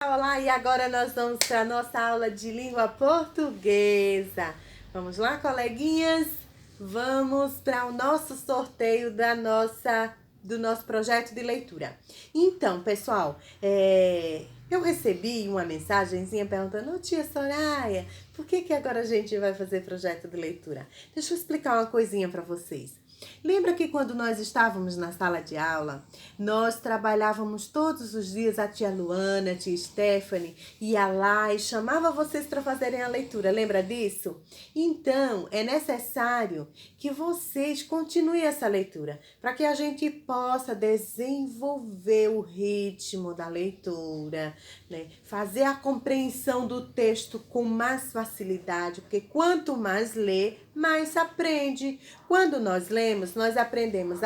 Olá, e agora nós vamos para a nossa aula de língua portuguesa. Vamos lá, coleguinhas? Vamos para o nosso sorteio do nosso projeto de leitura. Então, pessoal, eu recebi uma mensagenzinha perguntando: "Ô, tia Soraya, por que agora a gente vai fazer projeto de leitura?" Deixa eu explicar uma coisinha para vocês. Lembra que quando nós estávamos na sala de aula, nós trabalhávamos todos os dias, a tia Luana, a tia Stephanie ia lá e chamava vocês para fazerem a leitura. Lembra disso? Então, é necessário que vocês continuem essa leitura, para que a gente possa desenvolver o ritmo da leitura, né? Fazer a compreensão do texto com mais facilidade, porque quanto mais lê, mais aprende. Quando nós lemos, nós aprendemos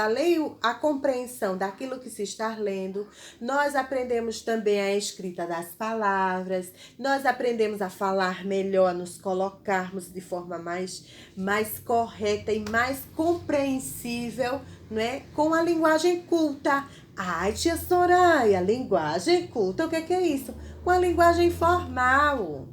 a compreensão daquilo que se está lendo, nós aprendemos também a escrita das palavras, nós aprendemos a falar melhor, nos colocarmos de forma mais correta e mais compreensível, né? Com a linguagem culta. Ai, tia Soraya, linguagem culta, o que é isso? Com a linguagem formal.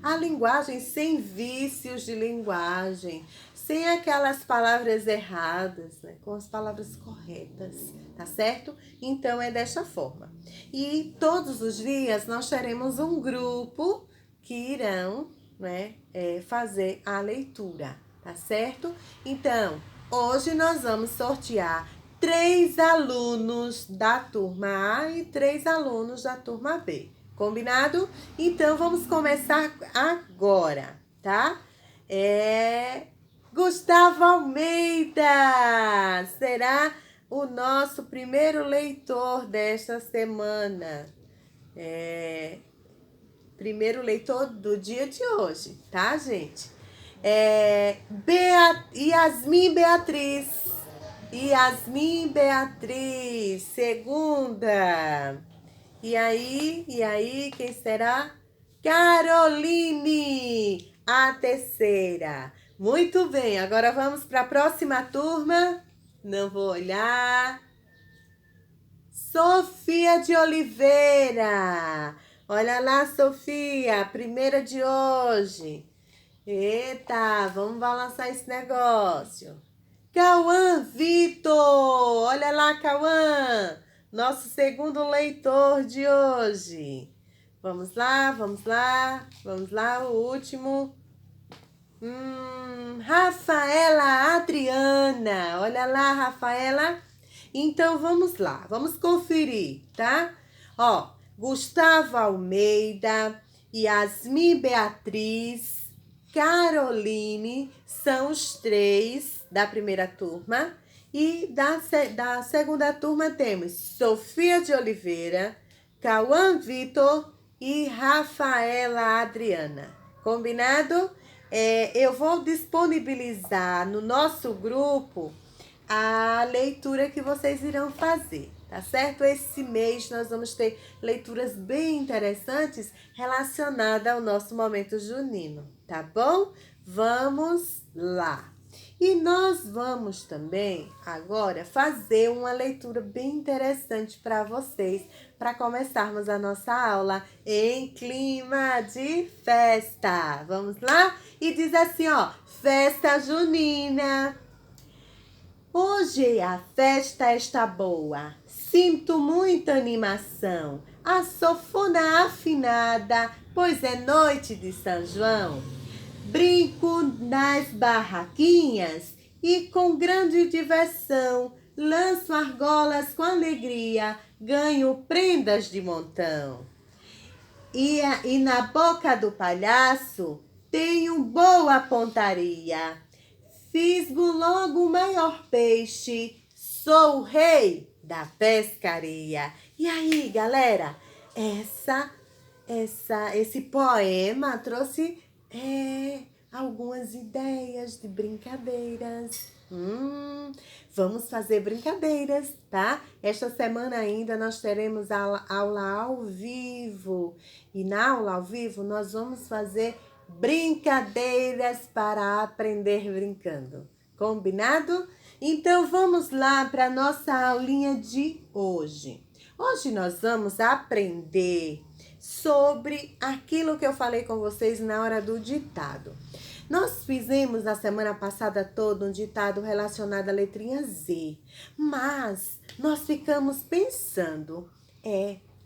A linguagem sem vícios de linguagem, sem aquelas palavras erradas, né? Com as palavras corretas, tá certo? Então é desta forma. E todos os dias nós teremos um grupo que irão, né, fazer a leitura, tá certo? Então, hoje nós vamos sortear 3 alunos da turma A e 3 alunos da turma B. Combinado? Então, vamos começar agora, tá? Gustavo Almeida será o nosso primeiro leitor desta semana. Primeiro leitor do dia de hoje, tá, gente? Yasmin Beatriz. Yasmin Beatriz, segunda. E aí, quem será? Caroline, a terceira. Muito bem, agora vamos para a próxima turma. Não vou olhar. Sofia de Oliveira. Olha lá, Sofia, a primeira de hoje. Eita, vamos balançar esse negócio. Cauã Vitor, olha lá, Cauã, nosso segundo leitor de hoje. Vamos lá, o último. Rafaela Adriana, olha lá, Rafaela. Então, vamos lá, vamos conferir, tá? Ó, Gustavo Almeida, Yasmin Beatriz, Caroline são os 3 da primeira turma. E da segunda turma temos Sofia de Oliveira, Cauã Vitor e Rafaela Adriana. Combinado? Eu vou disponibilizar no nosso grupo a leitura que vocês irão fazer, tá certo? Esse mês nós vamos ter leituras bem interessantes relacionadas ao nosso momento junino, tá bom? Vamos lá! E nós vamos também agora fazer uma leitura bem interessante para vocês, para começarmos a nossa aula em clima de festa. Vamos lá? E diz assim, ó, festa junina. Hoje a festa está boa, sinto muita animação, a sanfona afinada, pois é noite de São João. Brinco nas barraquinhas e com grande diversão, lanço argolas com alegria, ganho prendas de montão. E na boca do palhaço tenho boa pontaria. Fisgo logo o maior peixe, sou o rei da pescaria. E aí, galera, esse poema trouxe algumas ideias de brincadeiras. Vamos fazer brincadeiras, tá? Esta semana ainda nós teremos aula ao vivo. E na aula ao vivo nós vamos fazer brincadeiras para aprender brincando. Combinado? Então vamos lá para a nossa aulinha de hoje. Hoje nós vamos aprender sobre aquilo que eu falei com vocês na hora do ditado. Nós fizemos na semana passada toda um ditado relacionado à letrinha Z, mas nós ficamos pensando,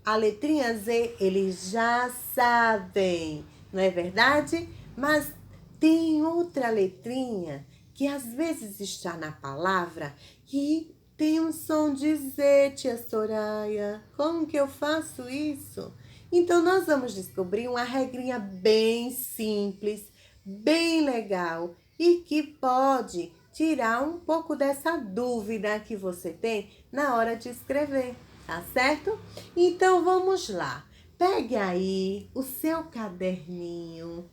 a letrinha Z eles já sabem, não é verdade? Mas tem outra letrinha que às vezes está na palavra que tem um som de Z, tia Soraya. Como que eu faço isso? Então, nós vamos descobrir uma regrinha bem simples, bem legal e que pode tirar um pouco dessa dúvida que você tem na hora de escrever, tá certo? Então, vamos lá. Pegue aí o seu caderninho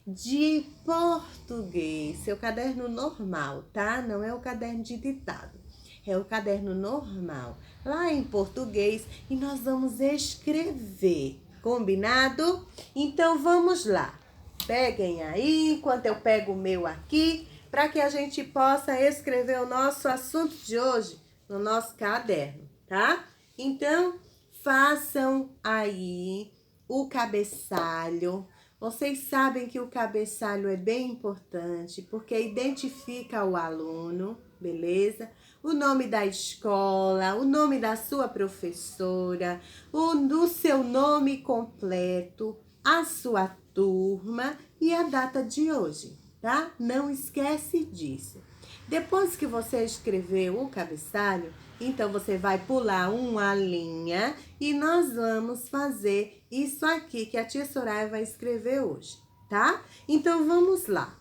de português, seu caderno normal, tá? Não é o caderno de ditado, é o caderno normal, lá em português, e nós vamos escrever, combinado? Então vamos lá, peguem aí, enquanto eu pego o meu aqui, para que a gente possa escrever o nosso assunto de hoje no nosso caderno, tá? Então, façam aí o cabeçalho. Vocês sabem que o cabeçalho é bem importante, porque identifica o aluno, beleza? O nome da escola, o nome da sua professora, o seu nome completo, a sua turma e a data de hoje, tá? Não esquece disso. Depois que você escreveu o cabeçalho, então você vai pular uma linha e nós vamos fazer isso aqui que a tia Soraya vai escrever hoje, tá? Então vamos lá.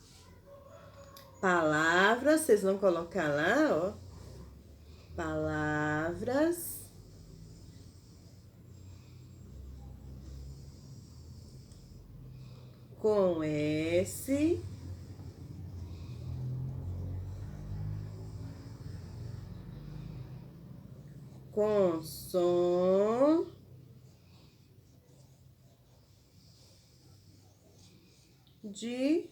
Palavras, vocês vão colocar lá, ó. Palavras com S, com som de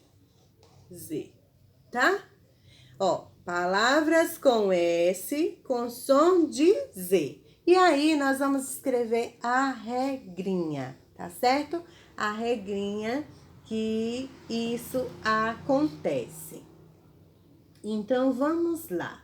Z, tá? Ó, palavras com S, com som de Z. E aí, nós vamos escrever a regrinha, tá certo? A regrinha que isso acontece. Então, vamos lá.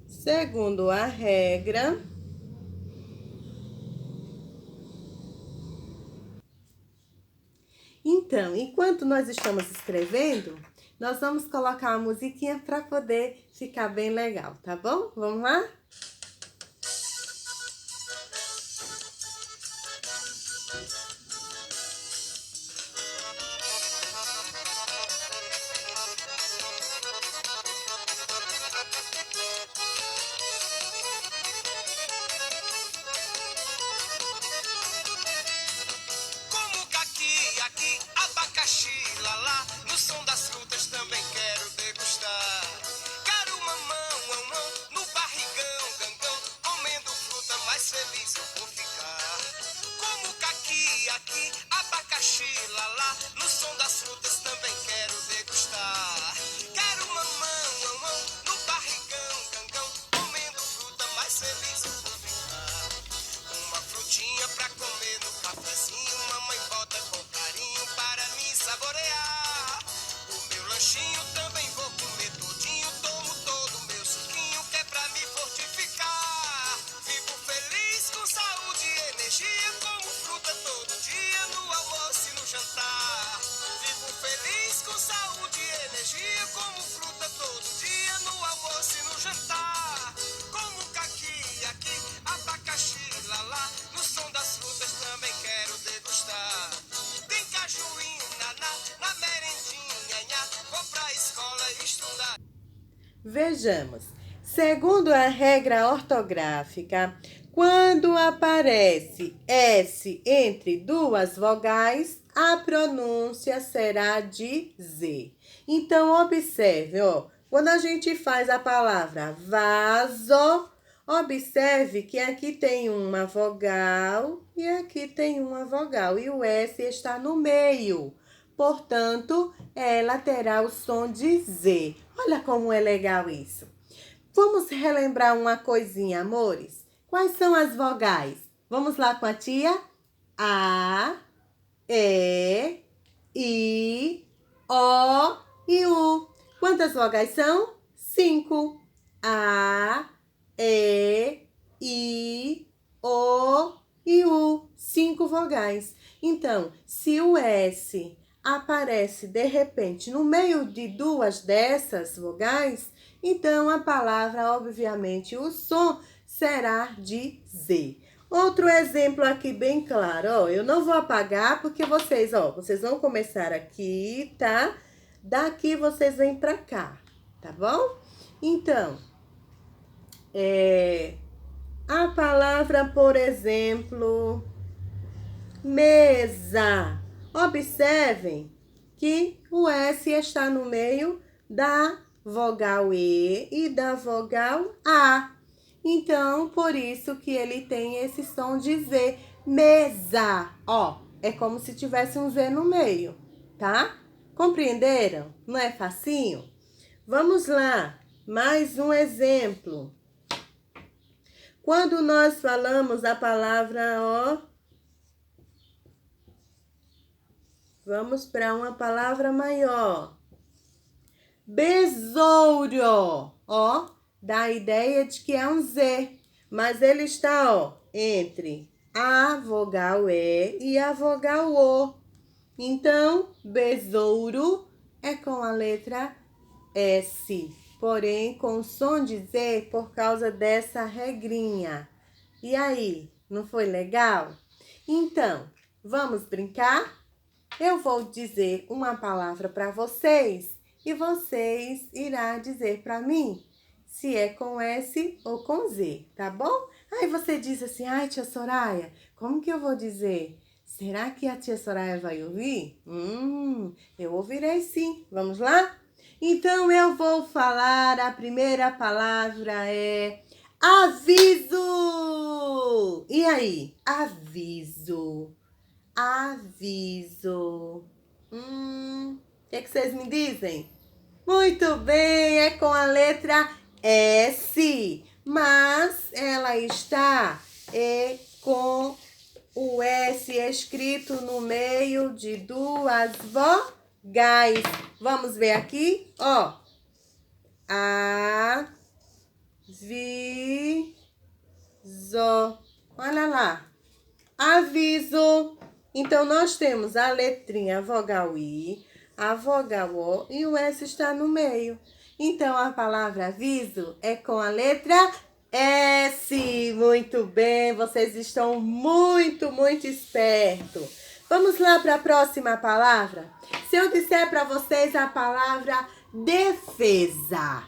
Segundo a regra, então, enquanto nós estamos escrevendo, nós vamos colocar uma musiquinha para poder ficar bem legal, tá bom? Vamos lá? Como caqui, aqui, abacaxi, lalá. No som das frutas também quero degustar. Quero mamão, no barrigão, gangão. Comendo fruta, mais feliz eu vou ficar. Como caqui, aqui, abacaxi, lalá. No som das frutas também quero degustar. Quero mamão, no barrigão, gangão. Comendo fruta, mais feliz eu vou ficar. Uma frutinha pra comer no cafezinho, mamãe bota com carinho para me saborear. O meu lanchinho também vou comer todinho, tomo todo o meu suquinho que é pra me fortificar. Fico feliz com saúde e energia, como fruta todo dia no almoço e no jantar. Fico feliz com saúde e energia, como fruta todo dia no almoço e no jantar. Como caqui, aqui, abacaxi, lalá. No som das frutas também quero degustar. Tem cajuinho, naná, na merendinha, nha. Vou pra escola estudar. Vejamos. Segundo a regra ortográfica, quando aparece S entre duas vogais, a pronúncia será de Z. Então, observe, ó, quando a gente faz a palavra vaso, Observe que aqui tem uma vogal e aqui tem uma vogal. E o S está no meio. Portanto, ela terá o som de Z. Olha como é legal isso. Vamos relembrar uma coisinha, amores? Quais são as vogais? Vamos lá com a tia? A, E, I, O e U. Quantas vogais são? 5. A, E, I, O e U. 5 vogais. Então, se o S aparece de repente no meio de duas dessas vogais, então a palavra, obviamente, o som será de Z. Outro exemplo aqui bem claro, ó, eu não vou apagar porque vocês vão começar aqui, tá? Daqui vocês vêm pra cá, tá bom? Então, a palavra, por exemplo, mesa. Observem que o S está no meio da vogal E e da vogal A. Então, por isso que ele tem esse som de Z. Mesa. Ó, é como se tivesse um Z no meio, tá? Compreenderam? Não é facinho? Vamos lá. Mais um exemplo. Quando nós falamos a palavra, ó, vamos para uma palavra maior. Besouro. Ó, dá a ideia de que é um Z, mas ele está, ó, entre a vogal E e a vogal O. Então, besouro é com a letra S, porém com som de Z por causa dessa regrinha. E aí, não foi legal? Então, vamos brincar? Eu vou dizer uma palavra para vocês e vocês irão dizer para mim se é com S ou com Z, tá bom? Aí você diz assim, ai, tia Soraya, como que eu vou dizer? Será que a tia Soraya vai ouvir? Eu ouvirei sim. Vamos lá? Então eu vou falar, a primeira palavra é aviso. E aí? Aviso. Aviso. O que vocês me dizem? Muito bem, é com a letra S, mas ela está com o S escrito no meio de duas vogais. Vamos ver aqui, ó. Aviso. Olha lá. Aviso. Então, nós temos a letrinha vogal I, a vogal O e o S está no meio. Então, a palavra aviso é com a letra S. Muito bem, vocês estão muito, muito espertos. Vamos lá para a próxima palavra? Se eu disser para vocês a palavra defesa.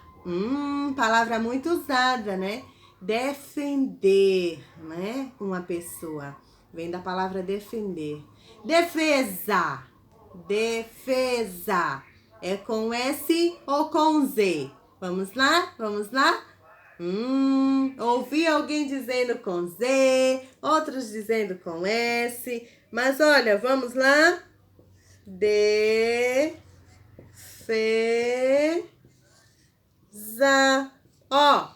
Palavra muito usada, né? Defender, né? Uma pessoa. Vem da palavra defender. Defesa. Defesa. É com S ou com Z? Vamos lá? Vamos lá? Ouvi alguém dizendo com Z, outros dizendo com S. Mas olha, vamos lá? Defesa. Ó,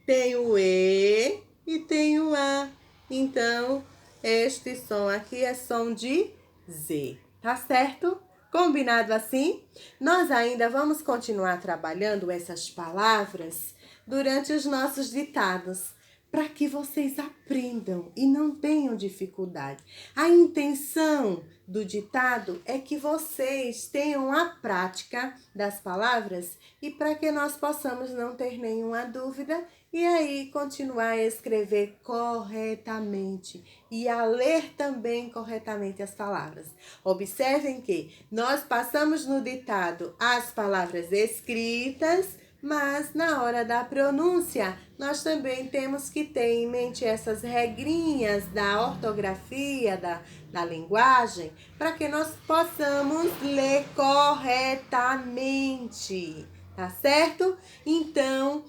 tem o E e tem o A. Então, este som aqui é som de Z, tá certo? Combinado assim? Nós ainda vamos continuar trabalhando essas palavras durante os nossos ditados, para que vocês aprendam e não tenham dificuldade. A intenção do ditado é que vocês tenham a prática das palavras e para que nós possamos não ter nenhuma dúvida e aí continuar a escrever corretamente e a ler também corretamente as palavras. Observem que nós passamos no ditado as palavras escritas, mas na hora da pronúncia, nós também temos que ter em mente essas regrinhas da ortografia, da linguagem, para que nós possamos ler corretamente, tá certo? Então,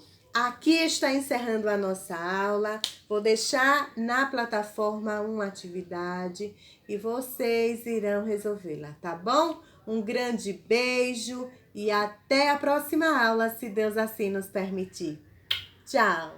Aqui está encerrando a nossa aula. Vou deixar na plataforma uma atividade e vocês irão resolvê-la, tá bom? Um grande beijo e até a próxima aula, se Deus assim nos permitir. Tchau!